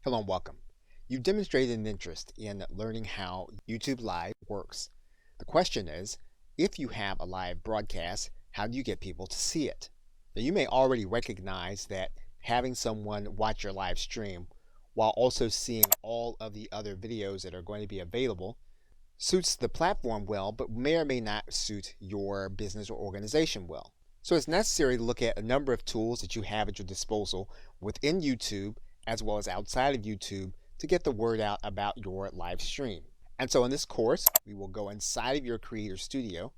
Hello and welcome. You've demonstrated an interest in learning how YouTube Live works. The question is, if you have a live broadcast, how do you get people to see it? Now, you may already recognize that having someone watch your live stream while also seeing all of the other videos that are going to be available suits the platform well, but may or may not suit your business or organization well. So it's necessary to look at a number of tools that you have at your disposal within YouTube as well as outside of YouTube to get the word out about your live stream. And so in this course, we will go inside of your Creator Studio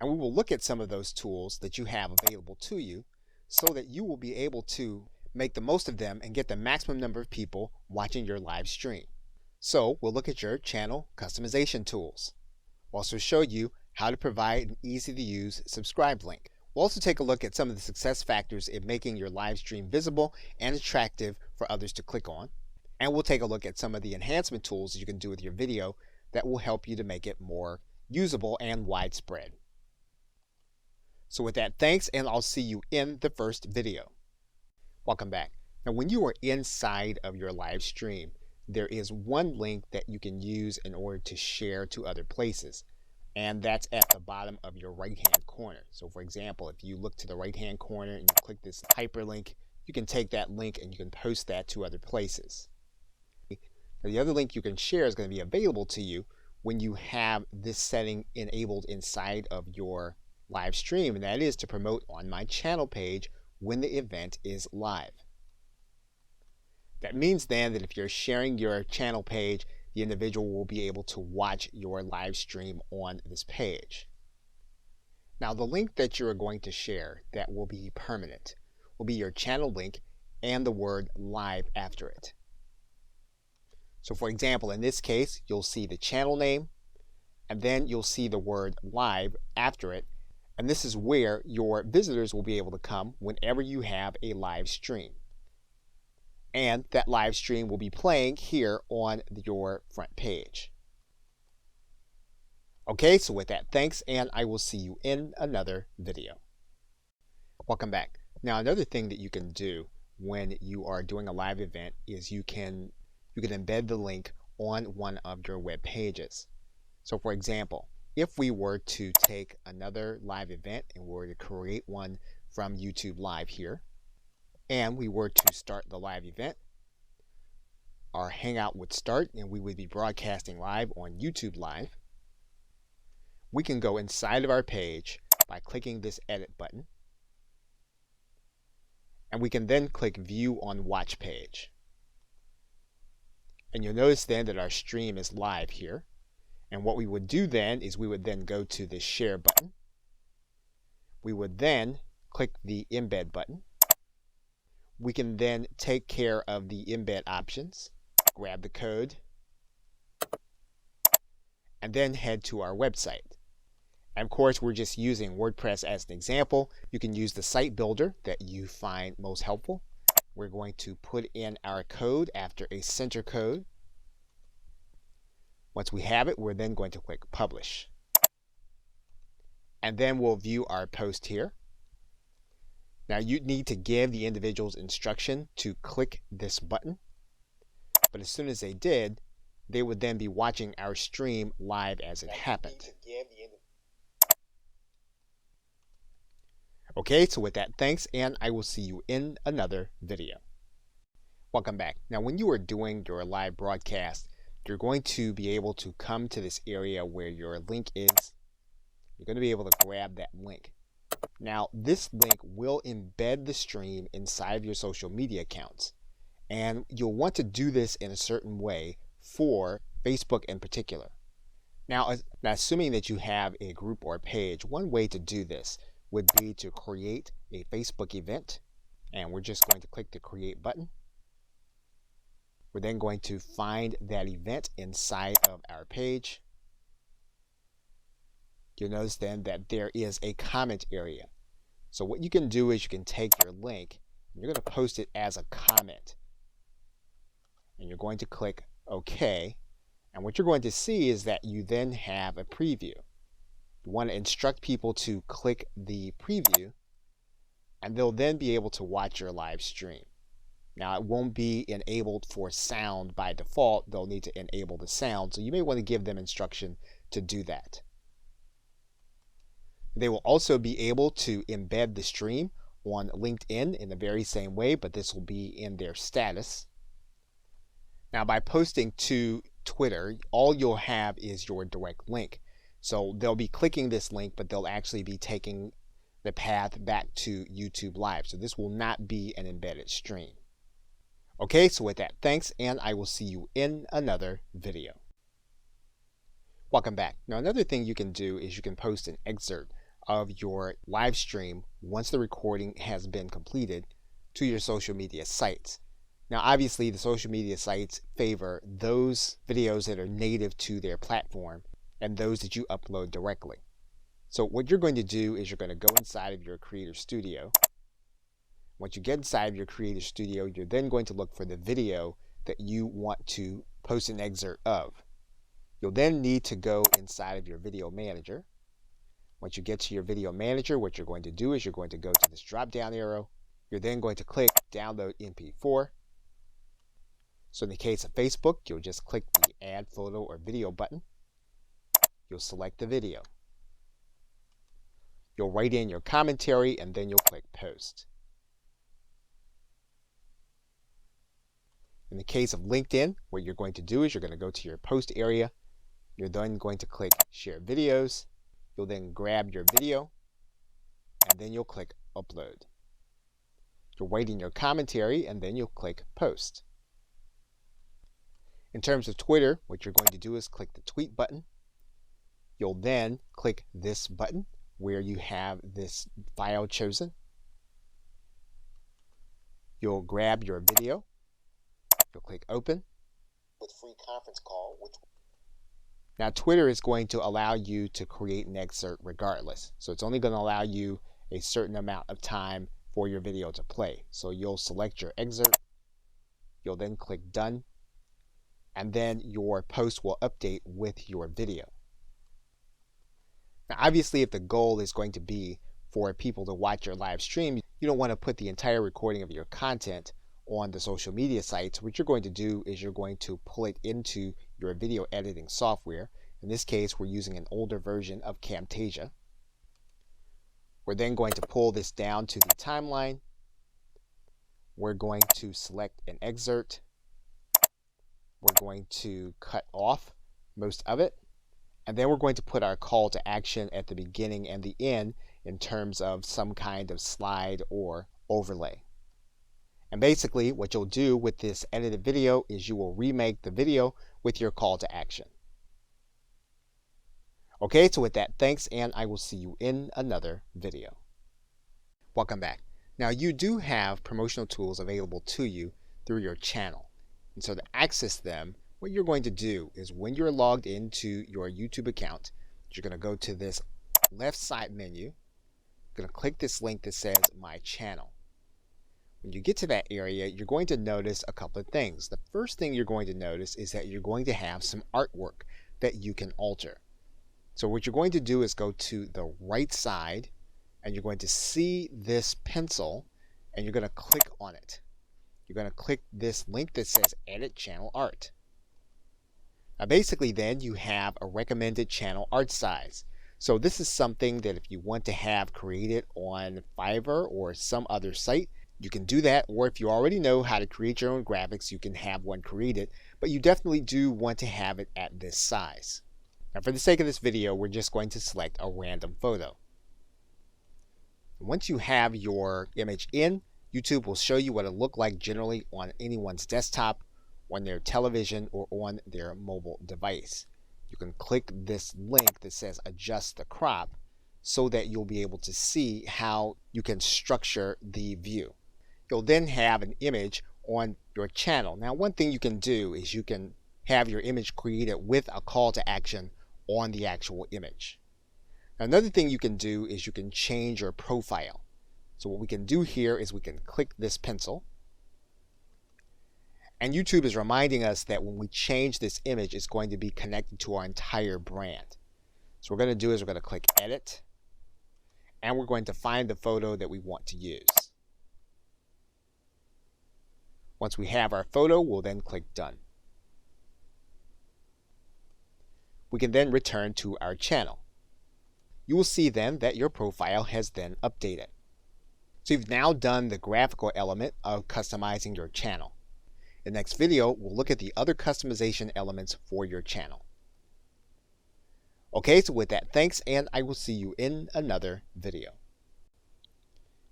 and we will look at some of those tools that you have available to you so that you will be able to make the most of them and get the maximum number of people watching your live stream. So we'll look at your channel customization tools. We'll also show you how to provide an easy to use subscribe link. We'll also take a look at some of the success factors in making your live stream visible and attractive for others to click on. And we'll take a look at some of the enhancement tools you can do with your video that will help you to make it more usable and widespread. So with that, thanks, and I'll see you in the first video. Welcome back. Now, when you are inside of your live stream, there is one link that you can use in order to share to other places. And that's at the bottom of your right-hand corner. So for example, if you look to the right-hand corner and you click this hyperlink, you can take that link and you can post that to other places. Now, the other link you can share is going to be available to you when you have this setting enabled inside of your live stream, and that is to promote on my channel page when the event is live. That means then that if you're sharing your channel page, the individual will be able to watch your live stream on this page. Now, the link that you're going to share that will be permanent will be your channel link and the word live after it. So for example, in this case, you'll see the channel name and then you'll see the word live after it. And this is where your visitors will be able to come whenever you have a live stream. And that live stream will be playing here on your front page. Okay, so with that, thanks, and I will see you in another video. Welcome back. Now, another thing that you can do when you are doing a live event is you can embed the link on one of your web pages. So for example, if we were to take another live event and we were to create one from YouTube Live here, and we were to start the live event, our Hangout would start and we would be broadcasting live on YouTube Live. We can go inside of our page by clicking this edit button, and we can then click view on watch page. And you'll notice then that our stream is live here. And what we would do then is we would then go to the share button. We would then click the embed button. We can then take care of the embed options, grab the code, and then head to our website. And of course, we're just using WordPress as an example. You can use the site builder that you find most helpful. We're going to put in our code after a center code. Once we have it, we're then going to click publish. And then we'll view our post here. Now, you need to give the individuals instruction to click this button, but as soon as they did, they would then be watching our stream live as it happened. Okay, so with that, thanks, and I will see you in another video. Welcome back. Now, when you are doing your live broadcast, you're going to be able to come to this area where your link is. You're going to be able to grab that link. Now, this link will embed the stream inside of your social media accounts. And you'll want to do this in a certain way for Facebook in particular. Now, assuming that you have a group or a page, one way to do this would be to create a Facebook event. And we're just going to click the create button. We're then going to find that event inside of our page. You'll notice then that there is a comment area. So what you can do is you can take your link and you're going to post it as a comment. And you're going to click OK. And what you're going to see is that you then have a preview. You want to instruct people to click the preview, and they'll then be able to watch your live stream. Now, it won't be enabled for sound by default. They'll need to enable the sound, so you may want to give them instruction to do that. They will also be able to embed the stream on LinkedIn in the very same way, but this will be in their status. Now, by posting to Twitter, all you'll have is your direct link. So they'll be clicking this link, but they'll actually be taking the path back to YouTube Live. So this will not be an embedded stream. Okay, so with that, thanks, and I will see you in another video. Welcome back. Now, another thing you can do is you can post an excerpt of your live stream once the recording has been completed to your social media sites. Now, obviously, the social media sites favor those videos that are native to their platform and those that you upload directly. So what you're going to do is you're going to go inside of your Creator Studio. Once you get inside of your Creator Studio, you're then going to look for the video that you want to post an excerpt of. You'll then need to go inside of your Video Manager. Once you get to your Video Manager, what you're going to do is you're going to go to this drop-down arrow. You're then going to click Download MP4. So in the case of Facebook, you'll just click the Add Photo or Video button. You'll select the video. You'll write in your commentary, and then you'll click Post. In the case of LinkedIn, what you're going to do is you're going to go to your Post area. You're then going to click Share Videos. You'll then grab your video, and then you'll click Upload. You'll write in your commentary, and then you'll click Post. In terms of Twitter, what you're going to do is click the Tweet button. You'll then click this button where you have this file chosen. You'll grab your video. You'll click Open with free conference call. Now, Twitter is going to allow you to create an excerpt regardless. So it's only going to allow you a certain amount of time for your video to play. So you'll select your excerpt. You'll then click Done. And then your post will update with your video. Now, obviously, if the goal is going to be for people to watch your live stream, you don't want to put the entire recording of your content on the social media sites. What you're going to do is you're going to pull it into your video editing software. In this case, we're using an older version of Camtasia. We're then going to pull this down to the timeline. We're going to select an excerpt. We're going to cut off most of it. And then we're going to put our call to action at the beginning and the end in terms of some kind of slide or overlay. And basically what you'll do with this edited video is you will remake the video with your call to action. Okay, so with that, thanks, and I will see you in another video. Welcome back. Now, you do have promotional tools available to you through your channel. And so to access them, what you're going to do is when you're logged into your YouTube account, you're going to go to this left side menu. You're going to click this link that says My Channel. When you get to that area, you're going to notice a couple of things. The first thing you're going to notice is that you're going to have some artwork that you can alter. So what you're going to do is go to the right side, and you're going to see this pencil, and you're going to click on it. You're going to click this link that says Edit Channel Art. Now basically then you have a recommended channel art size. So this is something that if you want to have created on Fiverr or some other site, you can do that. Or if you already know how to create your own graphics, you can have one created, but you definitely do want to have it at this size. Now for the sake of this video, we're just going to select a random photo. Once you have your image in, YouTube will show you what it looked like generally on anyone's desktop, on their television, or on their mobile device. You can click this link that says Adjust the Crop so that you'll be able to see how you can structure the view. You'll then have an image on your channel. Now, one thing you can do is you can have your image created with a call to action on the actual image. Now, another thing you can do is you can change your profile. So what we can do here is we can click this pencil. And YouTube is reminding us that when we change this image, it's going to be connected to our entire brand. So what we're going to do is we're going to click Edit, and we're going to find the photo that we want to use. Once we have our photo, we'll then click Done. We can then return to our channel. You will see then that your profile has then updated. So you've now done the graphical element of customizing your channel. In the next video, we'll look at the other customization elements for your channel. Okay, so with that, thanks, and I will see you in another video.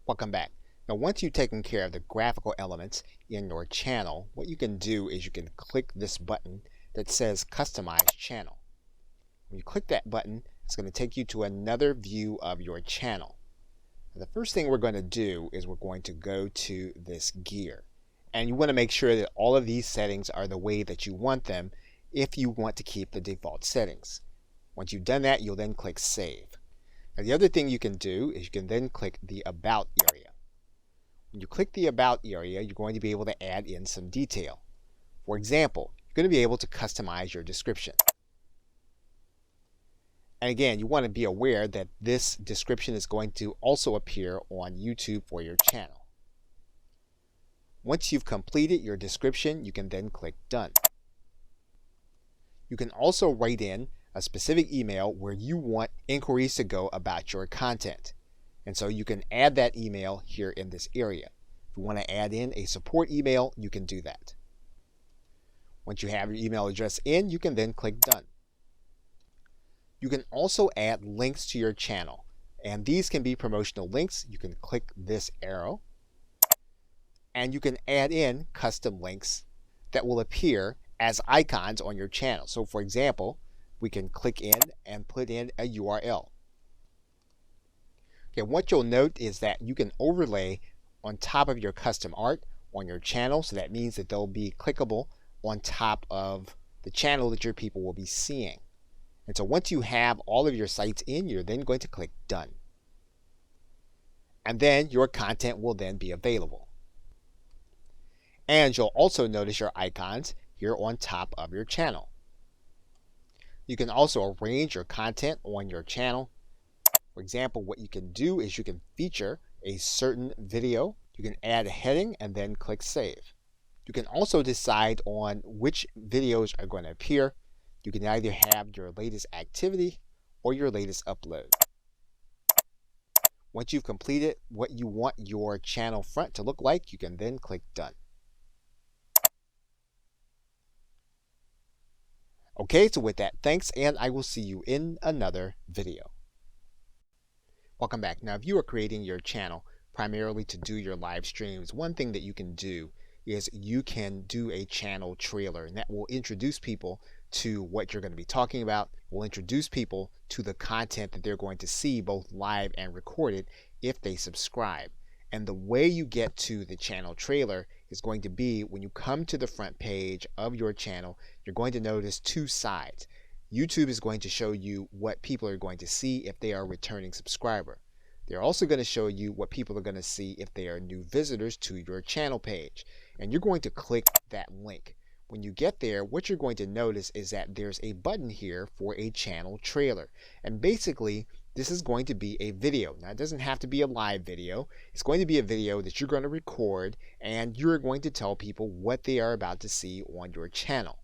Welcome back. Now, once you've taken care of the graphical elements in your channel, what you can do is you can click this button that says Customize Channel. When you click that button, it's going to take you to another view of your channel. Now, the first thing we're going to do is we're going to go to this gear. And you want to make sure that all of these settings are the way that you want them if you want to keep the default settings. Once you've done that, you'll then click Save. Now, the other thing you can do is you can then click the About area. When you click the About area, you're going to be able to add in some detail. For example, you're going to be able to customize your description. And again, you want to be aware that this description is going to also appear on YouTube for your channel. Once you've completed your description, you can then click Done. You can also write in a specific email where you want inquiries to go about your content. And so you can add that email here in this area. If you want to add in a support email, you can do that. Once you have your email address in, you can then click Done. You can also add links to your channel, and these can be promotional links. You can click this arrow, and you can add in custom links that will appear as icons on your channel. So for example, we can click in and put in a URL. Okay, what you'll note is that you can overlay on top of your custom art on your channel, so that means that they'll be clickable on top of the channel that your people will be seeing. And so once you have all of your sites in, you're then going to click Done. And then your content will then be available. And you'll also notice your icons here on top of your channel. You can also arrange your content on your channel. For example, what you can do is you can feature a certain video. You can add a heading and then click Save. You can also decide on which videos are going to appear. You can either have your latest activity or your latest upload. Once you've completed what you want your channel front to look like, you can then click Done. Okay, so with that, thanks, and I will see you in another video. Welcome back. Now, if you are creating your channel primarily to do your live streams, one thing that you can do is you can do a channel trailer, and that will introduce people to what you're going to be talking about, will introduce people to the content that they're going to see both live and recorded if they subscribe. And the way you get to the channel trailer is going to be when you come to the front page of your channel, you're going to notice two sides. YouTube is going to show you what people are going to see if they are a returning subscriber. They're also going to show you what people are going to see if they are new visitors to your channel page. And you're going to click that link. When you get there, what you're going to notice is that there's a button here for a channel trailer. And basically, this is going to be a video. Now, it doesn't have to be a live video. It's going to be a video that you're going to record, and you're going to tell people what they are about to see on your channel.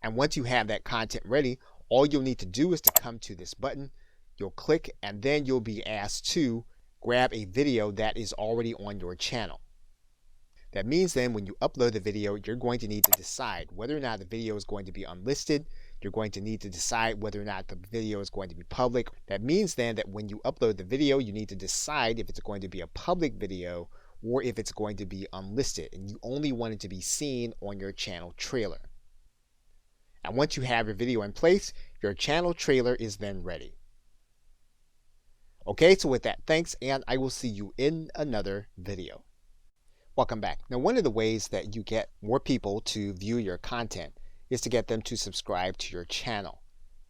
And once you have that content ready, all you'll need to do is to come to this button. You'll click, and then you'll be asked to grab a video that is already on your channel. That means then when you upload the video, you're going to need to decide whether or not the video is going to be unlisted. You're going to need to decide whether or not the video is going to be public. That means then that when you upload the video, you need to decide if it's going to be a public video or if it's going to be unlisted, and you only want it to be seen on your channel trailer. And once you have your video in place, your channel trailer is then ready. Okay, so with that, thanks, and I will see you in another video. Welcome back. Now, one of the ways that you get more people to view your content is to get them to subscribe to your channel.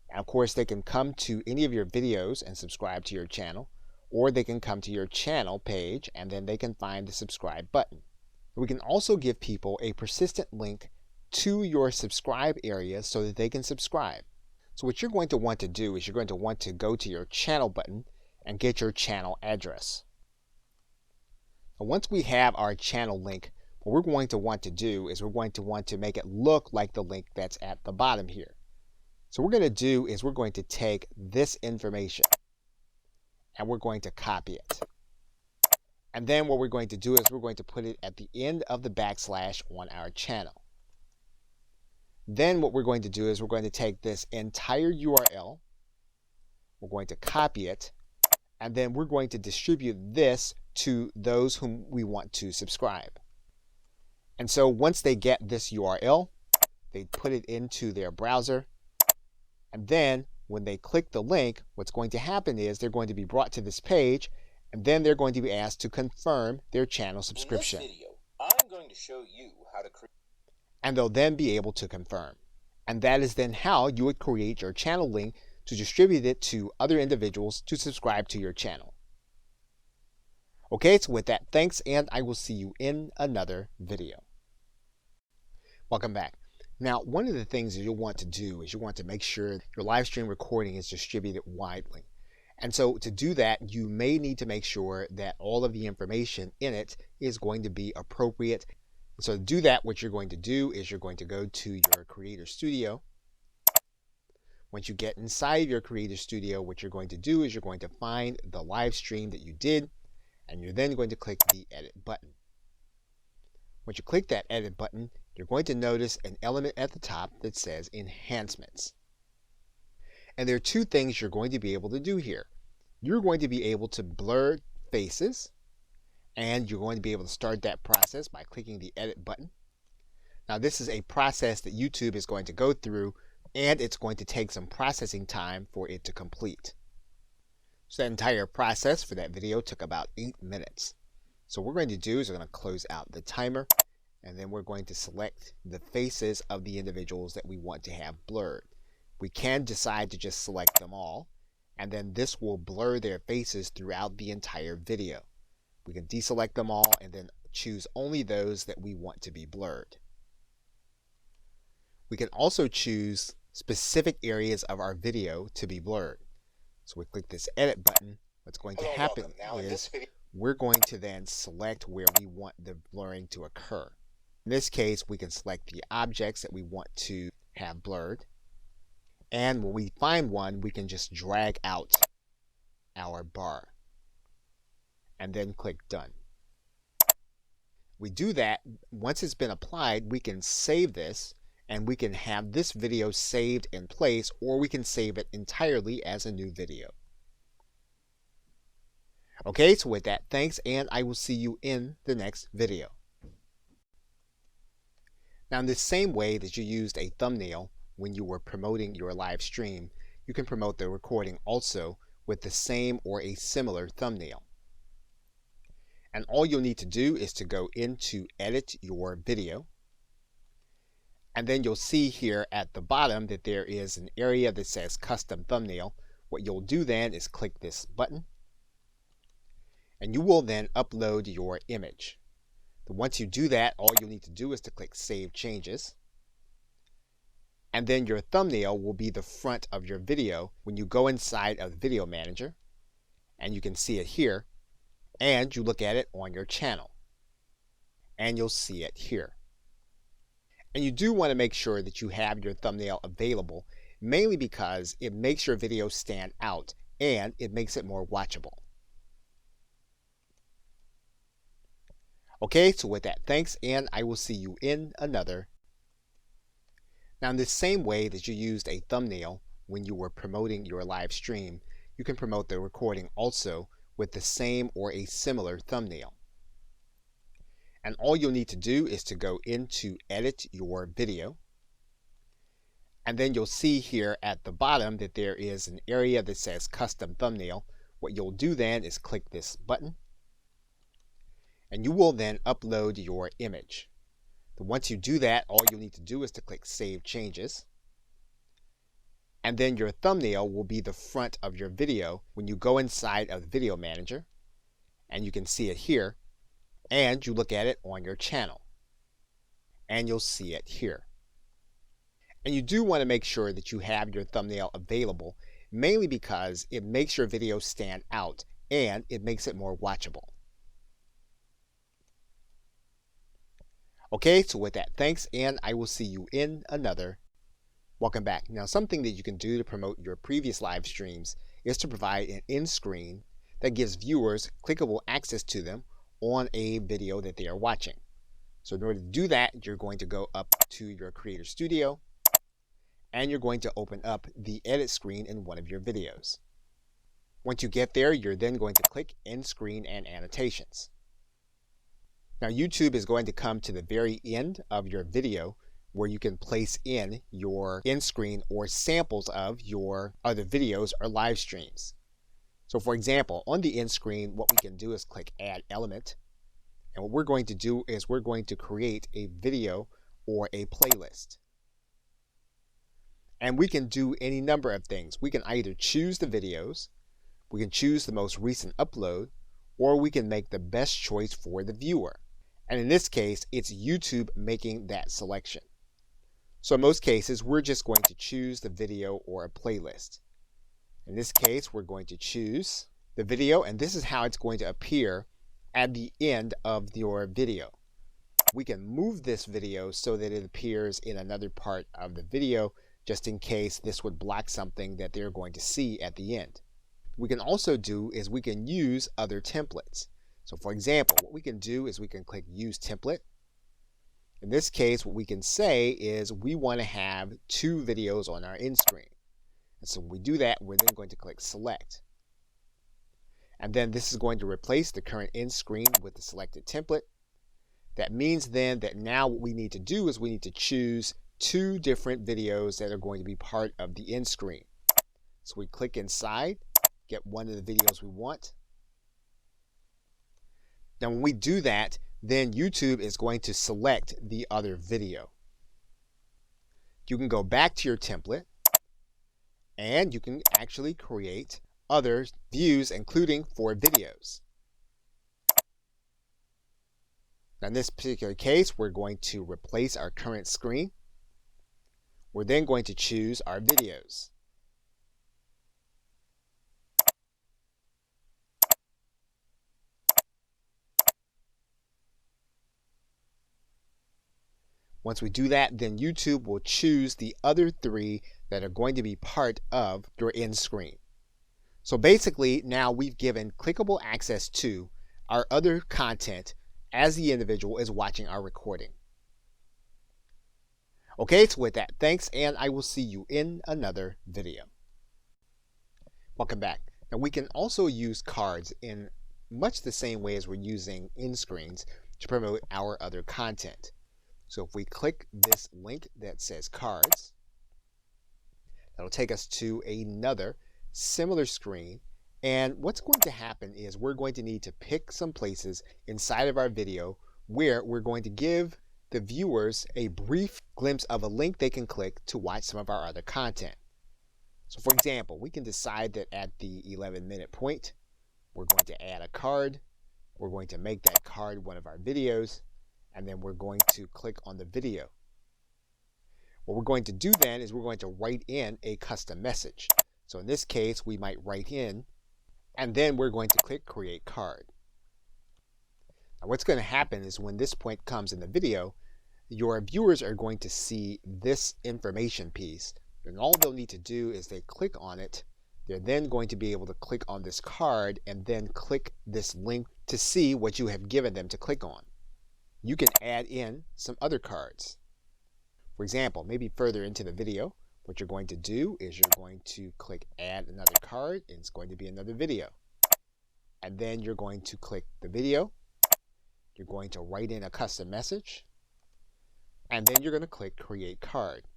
And of course, they can come to any of your videos and subscribe to your channel, or they can come to your channel page and then they can find the subscribe button. We can also give people a persistent link to your subscribe area so that they can subscribe. So what you're going to want to do is you're going to want to go to your channel button and get your channel address. Once we have our channel link, what we're going to want to do is we're going to want to make it look like the link that's at the bottom here. So what we're going to do is we're going to take this information and we're going to copy it. And then what we're going to do is we're going to put it at the end of the backslash on our channel. Then what we're going to do is we're going to take this entire URL, we're going to copy it, and then we're going to distribute this to those whom we want to subscribe. And so once they get this URL, they put it into their browser, and then when they click the link, what's going to happen is they're going to be brought to this page, and then they're going to be asked to confirm their channel subscription. In this video, I'm going to show you how to create. And they'll then be able to confirm. And that is then how you would create your channel link to distribute it to other individuals to subscribe to your channel. Okay, so with that, thanks, and I will see you in another video. Welcome back. Now, one of the things that you'll want to do is you want to make sure your live stream recording is distributed widely. And so to do that, you may need to make sure that all of the information in it is going to be appropriate. So to do that, what you're going to do is you're going to go to your Creator Studio. Once you get inside your Creator Studio, what you're going to do is you're going to find the live stream that you did, and you're then going to click the Edit button. Once you click that Edit button, you're going to notice an element at the top that says Enhancements. And there are two things you're going to be able to do here. You're going to be able to blur faces, and you're going to be able to start that process by clicking the Edit button. Now this is a process that YouTube is going to go through, and it's going to take some processing time for it to complete. So that entire process for that video took about 8 minutes. So what we're going to do is we're going to close out the timer, and then we're going to select the faces of the individuals that we want to have blurred. We can decide to just select them all, and then this will blur their faces throughout the entire video. We can deselect them all and then choose only those that we want to be blurred. We can also choose specific areas of our video to be blurred. So we click this Edit button. What's going to happen is we're going to then select where we want the blurring to occur. In this case, we can select the objects that we want to have blurred. And when we find one, we can just drag out our bar and then click Done. We do that. Once it's been applied, we can save this, and we can have this video saved in place, or we can save it entirely as a new video. Okay, so with that, thanks, and I will see you in the next video. Now, in the same way that you used a thumbnail when you were promoting your live stream, you can promote the recording also with the same or a similar thumbnail. And all you'll need to do is to go into Edit Your Video. And then you'll see here at the bottom that there is an area that says Custom Thumbnail. What you'll do then is click this button, and you will then upload your image. Once you do that, all you'll need to do is to click Save Changes. And then your thumbnail will be the front of your video when you go inside of Video Manager, and you can see it here, and you look at it on your channel, and you'll see it here. And you do want to make sure that you have your thumbnail available, mainly because it makes your video stand out and it makes it more watchable. Okay, so with that, thanks, and I will see you in another. Now, in the same way that you used a thumbnail when you were promoting your live stream, you can promote the recording also with the same or a similar thumbnail. And all you'll need to do is to go into Edit Your Video. And then you'll see here at the bottom that there is an area that says Custom Thumbnail. What you'll do then is click this button, and you will then upload your image. Once you do that, all you'll need to do is to click Save Changes. And then your thumbnail will be the front of your video when you go inside of Video Manager, and you can see it here, and you look at it on your channel, and you'll see it here. And you do want to make sure that you have your thumbnail available, mainly because it makes your video stand out and it makes it more watchable. Okay, so with that, thanks, and I will see you in another. Welcome back. Now, something that you can do to promote your previous live streams is to provide an end screen that gives viewers clickable access to them on a video that they are watching. So in order to do that, you're going to go up to your Creator Studio and you're going to open up the edit screen in one of your videos. Once you get there, you're then going to click End Screen and Annotations. Now YouTube is going to come to the very end of your video where you can place in your end screen or samples of your other videos or live streams. So for example, on the end screen, what we can do is click Add Element. And what we're going to do is we're going to create a video or a playlist. And we can do any number of things. We can either choose the videos, we can choose the most recent upload, or we can make the best choice for the viewer. And in this case, it's YouTube making that selection. So in most cases, we're just going to choose the video or a playlist. In this case, we're going to choose the video, and this is how it's going to appear at the end of your video. We can move this video so that it appears in another part of the video, just in case this would block something that they're going to see at the end. What we can also do is we can use other templates. So for example, what we can do is we can click Use Template. In this case, what we can say is we want to have 2 videos on our end screen. And so when we do that, we're then going to click Select. And then this is going to replace the current end screen with the selected template. That means then that now what we need to do is we need to choose 2 different videos that are going to be part of the end screen. So we click inside, get one of the videos we want. Now when we do that, then YouTube is going to select the other video. You can go back to your template and you can actually create other views, including for videos. Now in this particular case, we're going to replace our current screen. We're then going to choose our videos. Once we do that, then YouTube will choose the other 3 that are going to be part of your end screen. So basically, now we've given clickable access to our other content as the individual is watching our recording. Okay, so with that, thanks, and I will see you in another video. Welcome back. Now we can also use cards in much the same way as we're using end screens to promote our other content. So if we click this link that says cards, that'll take us to another similar screen. And what's going to happen is we're going to need to pick some places inside of our video where we're going to give the viewers a brief glimpse of a link they can click to watch some of our other content. So for example, we can decide that at the 11-minute point, we're going to add a card. We're going to make that card one of our videos. And then we're going to click on the video. What we're going to do then is we're going to write in a custom message. So in this case, we might write in, and then we're going to click Create Card. Now what's going to happen is when this point comes in the video, your viewers are going to see this information piece. And all they'll need to do is they click on it. They're then going to be able to click on this card and then click this link to see what you have given them to click on. You can add in some other cards. For example, maybe further into the video, what you're going to do is you're going to click Add Another Card, and it's going to be another video. And then you're going to click the video. You're going to write in a custom message. And then you're going to click Create Card.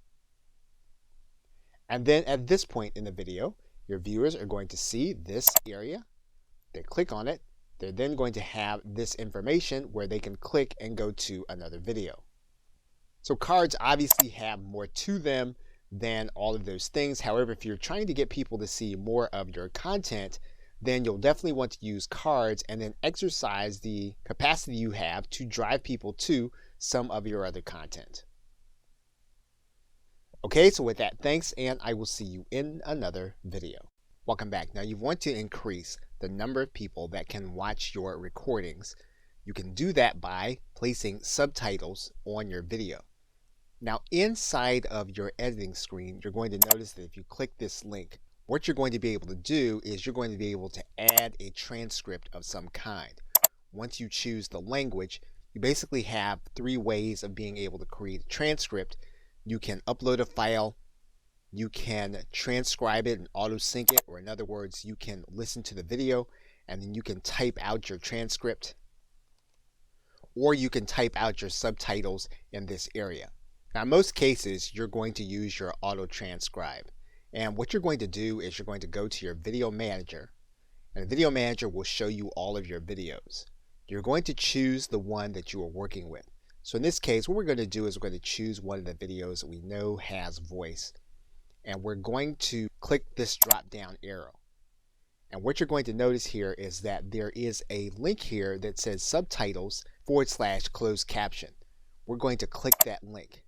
And then at this point in the video, your viewers are going to see this area. They click on it. They're then going to have this information where they can click and go to another video. So cards obviously have more to them than all of those things. However, if you're trying to get people to see more of your content, then you'll definitely want to use cards and then exercise the capacity you have to drive people to some of your other content. Okay, so with that, thanks, and I will see you in another video. Welcome back. Now you want to increase the number of people that can watch your recordings You can do that by placing subtitles on your video. Now, inside of your editing screen, you're going to notice that if you click this link, what you're going to be able to do is you're going to be able to add a transcript of some kind. Once you choose the language, you basically have 3 ways of being able to create a transcript. You can upload a file, you can transcribe it and auto sync it, or in other words, you can listen to the video and then you can type out your transcript, or you can type out your subtitles in this area. Now, in most cases, you're going to use your auto transcribe. And what you're going to do is you're going to go to your video manager, and the video manager will show you all of your videos. You're going to choose the one that you are working with. So in this case, what we're going to do is we're going to choose one of the videos that we know has voice, and we're going to click this drop down arrow. And what you're going to notice here is that there is a link here that says subtitles / closed caption. We're going to click that link.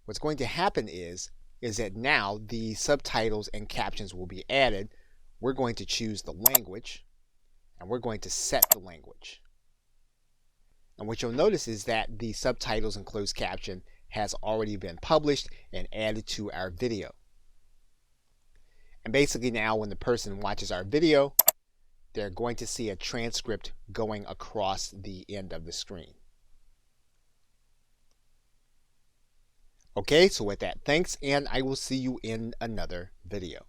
What's going to happen is that now the subtitles and captions will be added. We're going to choose the language, and we're going to set the language. And what you'll notice is that the subtitles and closed caption has already been published and added to our video. And basically now when the person watches our video, they're going to see a transcript going across the end of the screen. Okay, so with that, thanks, and I will see you in another video.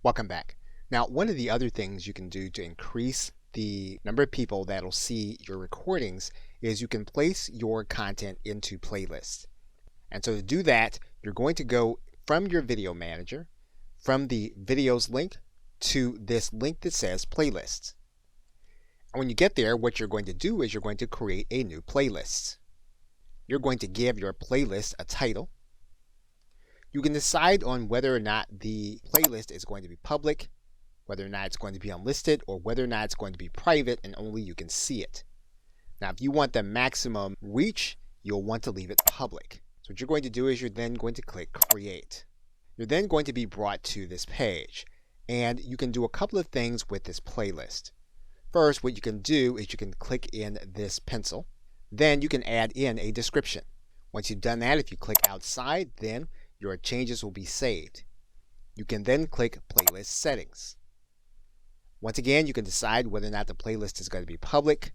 Welcome back. Now, one of the other things you can do to increase the number of people that'll see your recordings is you can place your content into playlists. And so to do that, you're going to go from your video manager, from the videos link, to this link that says playlists. And when you get there, what you're going to do is you're going to create a new playlist. You're going to give your playlist a title. You can decide on whether or not the playlist is going to be public, whether or not it's going to be unlisted, or whether or not it's going to be private and only you can see it. Now, if you want the maximum reach, you'll want to leave it public. So what you're going to do is you're then going to click Create. You're then going to be brought to this page, and you can do a couple of things with this playlist. First, what you can do is you can click in this pencil. Then you can add in a description. Once you've done that, if you click outside, then your changes will be saved. You can then click Playlist Settings. Once again, you can decide whether or not the playlist is going to be public.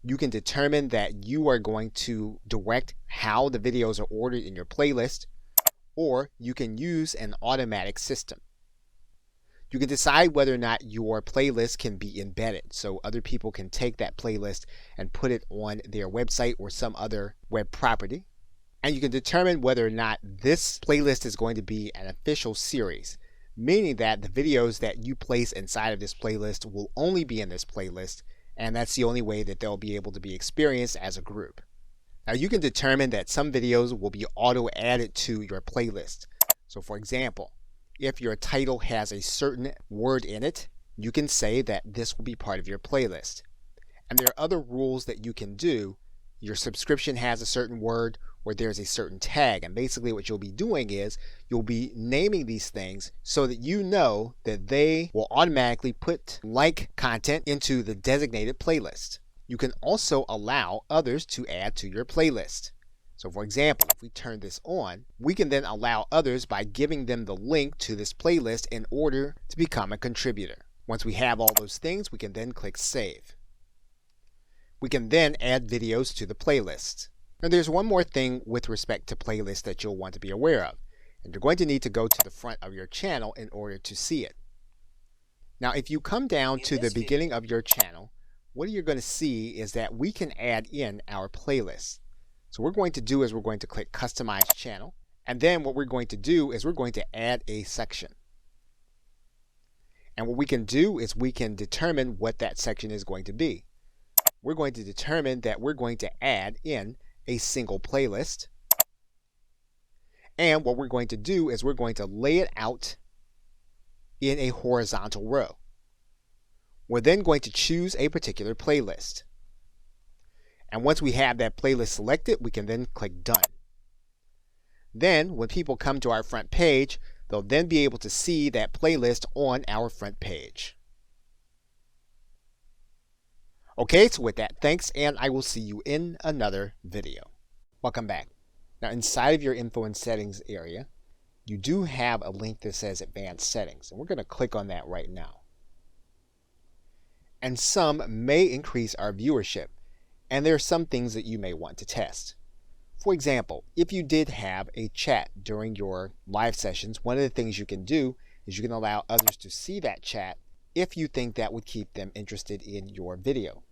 You can determine that you are going to direct how the videos are ordered in your playlist, or you can use an automatic system. You can decide whether or not your playlist can be embedded, so other people can take that playlist and put it on their website or some other web property. And you can determine whether or not this playlist is going to be an official series, meaning that the videos that you place inside of this playlist will only be in this playlist, and that's the only way that they'll be able to be experienced as a group. Now, you can determine that some videos will be auto-added to your playlist. So for example, if your title has a certain word in it, you can say that this will be part of your playlist. And there are other rules that you can do. Your subscription has a certain word, or there's a certain tag. And basically what you'll be doing is you'll be naming these things so that you know that they will automatically put like content into the designated playlist. You can also allow others to add to your playlist. So for example, if we turn this on, we can then allow others by giving them the link to this playlist in order to become a contributor. Once we have all those things, we can then click Save. We can then add videos to the playlist. Now there's one more thing with respect to playlists that you'll want to be aware of, and you're going to need to go to the front of your channel in order to see it. Now if you come down to the beginning of your channel, what you're going to see is that we can add in our playlists. So what we're going to do is we're going to click Customize Channel, and then what we're going to do is we're going to add a section. And what we can do is we can determine what that section is going to be. We're going to determine that we're going to add in a single playlist. And what we're going to do is we're going to lay it out in a horizontal row. We're then going to choose a particular playlist. And once we have that playlist selected, we can then click Done. Then when people come to our front page, they'll then be able to see that playlist on our front page. Okay, so with that, thanks, and I will see you in another video. Welcome back. Now, inside of your info and settings area, you do have a link that says advanced settings, and we're going to click on that right now. And some may increase our viewership, and there are some things that you may want to test. For example, if you did have a chat during your live sessions, one of the things you can do is you can allow others to see that chat if you think that would keep them interested in your video.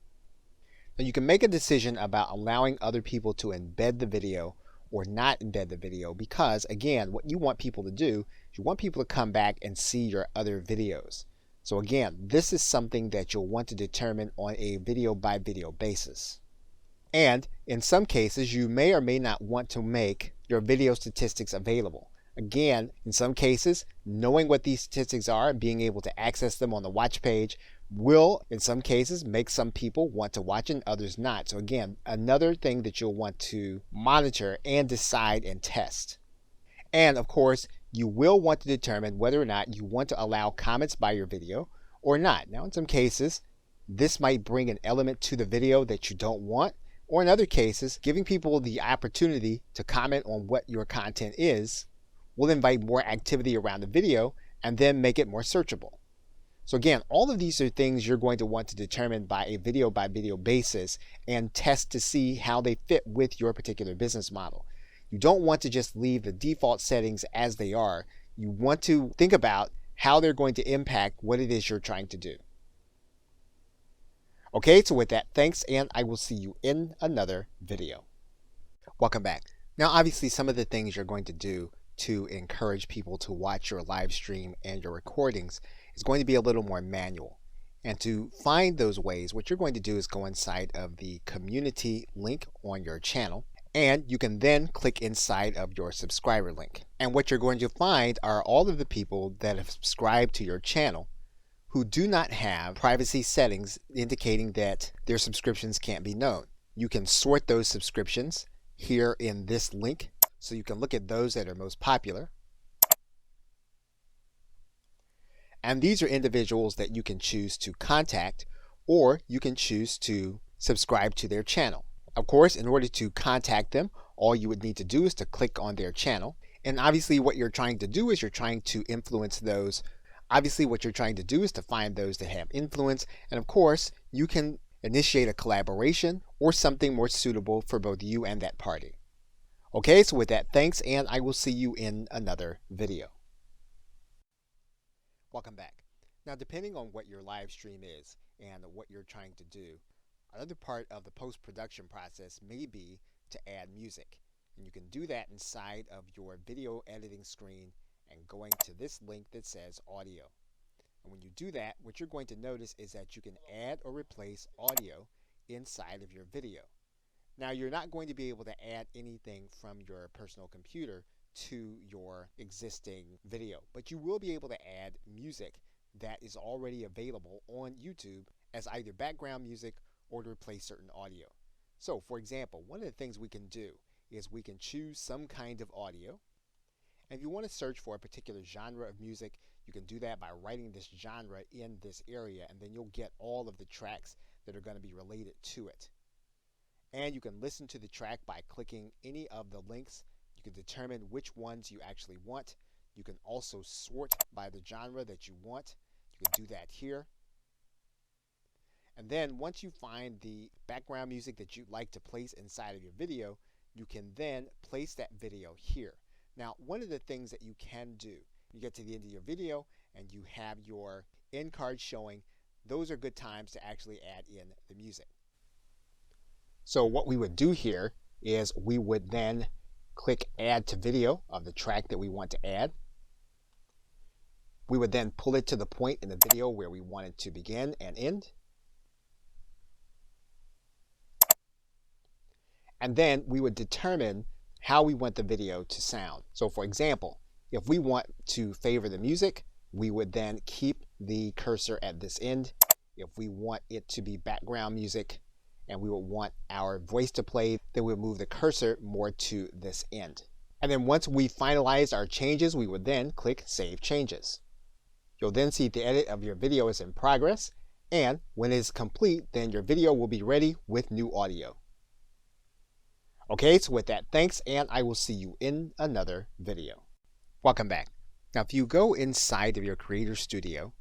Now you can make a decision about allowing other people to embed the video or not embed the video because, again, what you want people to do is you want people to come back and see your other videos. So again, this is something that you'll want to determine on a video by video basis. And in some cases, you may or may not want to make your video statistics available. Again, in some cases, knowing what these statistics are and being able to access them on the watch page will, in some cases, make some people want to watch and others not. So again, another thing that you'll want to monitor and decide and test. And of course, you will want to determine whether or not you want to allow comments by your video or not. Now, in some cases, this might bring an element to the video that you don't want. Or in other cases, giving people the opportunity to comment on what your content is will invite more activity around the video and then make it more searchable. So again, all of these are things you're going to want to determine by video basis and test to see how they fit with your particular business model. You don't want to just leave the default settings as they are. You want to think about how they're going to impact what it is you're trying to do. Okay, so with that, thanks, and I will see you in another video. Welcome back. Now, obviously, some of the things you're going to do to encourage people to watch your live stream and your recordings is going to be a little more manual. And to find those ways, what you're going to do is go inside of the community link on your channel, and you can then click inside of your subscriber link. And what you're going to find are all of the people that have subscribed to your channel who do not have privacy settings indicating that their subscriptions can't be known. You can sort those subscriptions here in this link, so you can look at those that are most popular. And these are individuals that you can choose to contact, or you can choose to subscribe to their channel. Of course, in order to contact them, all you would need to do is to click on their channel. And obviously what you're trying to do is you're trying to influence those. Obviously what you're trying to do is to find those that have influence. And of course, you can initiate a collaboration or something more suitable for both you and that party. Okay, so with that, thanks, and I will see you in another video. Welcome back. Now, depending on what your live stream is and what you're trying to do, another part of the post-production process may be to add music. And you can do that inside of your video editing screen and going to this link that says audio. And when you do that, what you're going to notice is that you can add or replace audio inside of your video. Now, you're not going to be able to add anything from your personal computer to your existing video, but you will be able to add music that is already available on YouTube as either background music or to replace certain audio. So, for example, one of the things we can do is we can choose some kind of audio. And if you want to search for a particular genre of music, you can do that by writing this genre in this area, and then you'll get all of the tracks that are going to be related to it. And you can listen to the track by clicking any of the links. You can determine which ones you actually want. You can also sort by the genre that you want. You can do that here. And then once you find the background music that you'd like to place inside of your video, you can then place that video here. Now, one of the things that you can do, you get to the end of your video and you have your end card showing, those are good times to actually add in the music. So what we would do here is we would then click add to video of the track that we want to add. We would then pull it to the point in the video where we want it to begin and end. And then we would determine how we want the video to sound. So for example, if we want to favor the music, we would then keep the cursor at this end. If we want it to be background music and we would want our voice to play, then we'll move the cursor more to this end. And then once we finalize our changes, we would then click Save Changes. You'll then see the edit of your video is in progress, And when it is complete, then your video will be ready with new audio. Okay, so with that, thanks, and I will see you in another video. Welcome back. Now, if you go inside of your Creator Studio,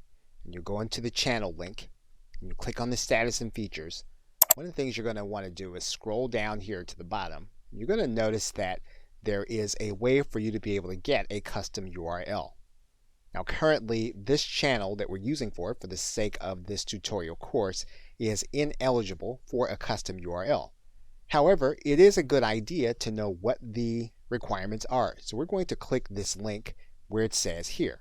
and you go into the channel link, and you click on the status and features, one of the things you're going to want to do is scroll down here to the bottom. You're going to notice that there is a way for you to be able to get a custom URL. Now, currently, this channel that we're using for the sake of this tutorial course is ineligible for a custom URL. However, it is a good idea to know what the requirements are. So we're going to click this link where it says here.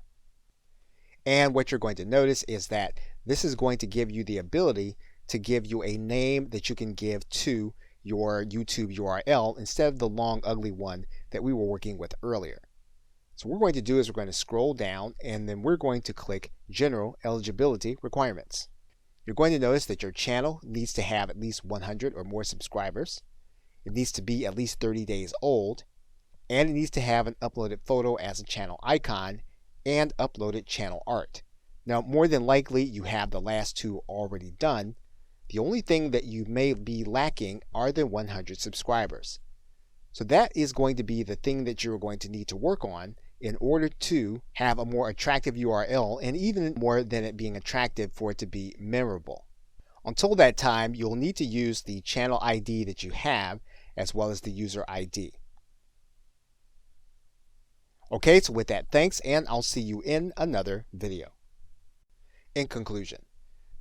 And what you're going to notice is that this is going to give you the ability to give you a name that you can give to your YouTube URL instead of the long, ugly one that we were working with earlier. So what we're going to do is we're going to scroll down, and then we're going to click General Eligibility Requirements. You're going to notice that your channel needs to have at least 100 or more subscribers. It needs to be at least 30 days old, and it needs to have an uploaded photo as a channel icon and uploaded channel art. Now, more than likely, you have the last two already done. The only thing that you may be lacking are the 100 subscribers. So that is going to be the thing that you're going to need to work on in order to have a more attractive URL, and even more than it being attractive, for it to be memorable. Until that time, you'll need to use the channel ID that you have as well as the user ID. Okay, so with that, thanks, and I'll see you in another video. In conclusion,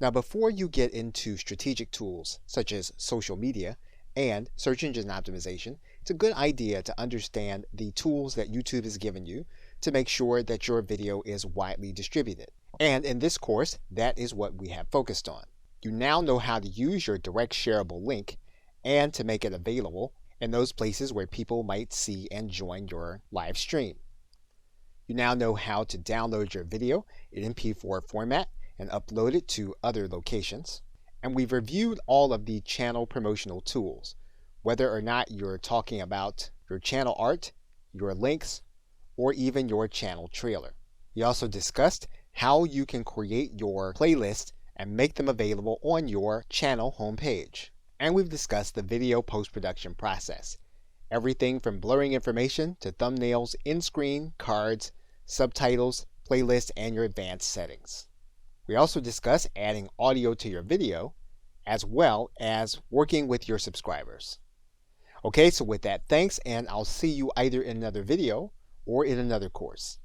now before you get into strategic tools such as social media and search engine optimization, it's a good idea to understand the tools that YouTube has given you to make sure that your video is widely distributed. And in this course, that is what we have focused on. You now know how to use your direct shareable link and to make it available in those places where people might see and join your live stream. You now know how to download your video in MP4 format and upload it to other locations. And we've reviewed all of the channel promotional tools, whether or not you're talking about your channel art, your links, or even your channel trailer. We also discussed how you can create your playlist and make them available on your channel homepage. And we've discussed the video post-production process. Everything from blurring information to thumbnails, in-screen, cards, subtitles, playlists, and your advanced settings. We also discuss adding audio to your video, as well as working with your subscribers. Okay, so with that, thanks, and I'll see you either in another video or in another course.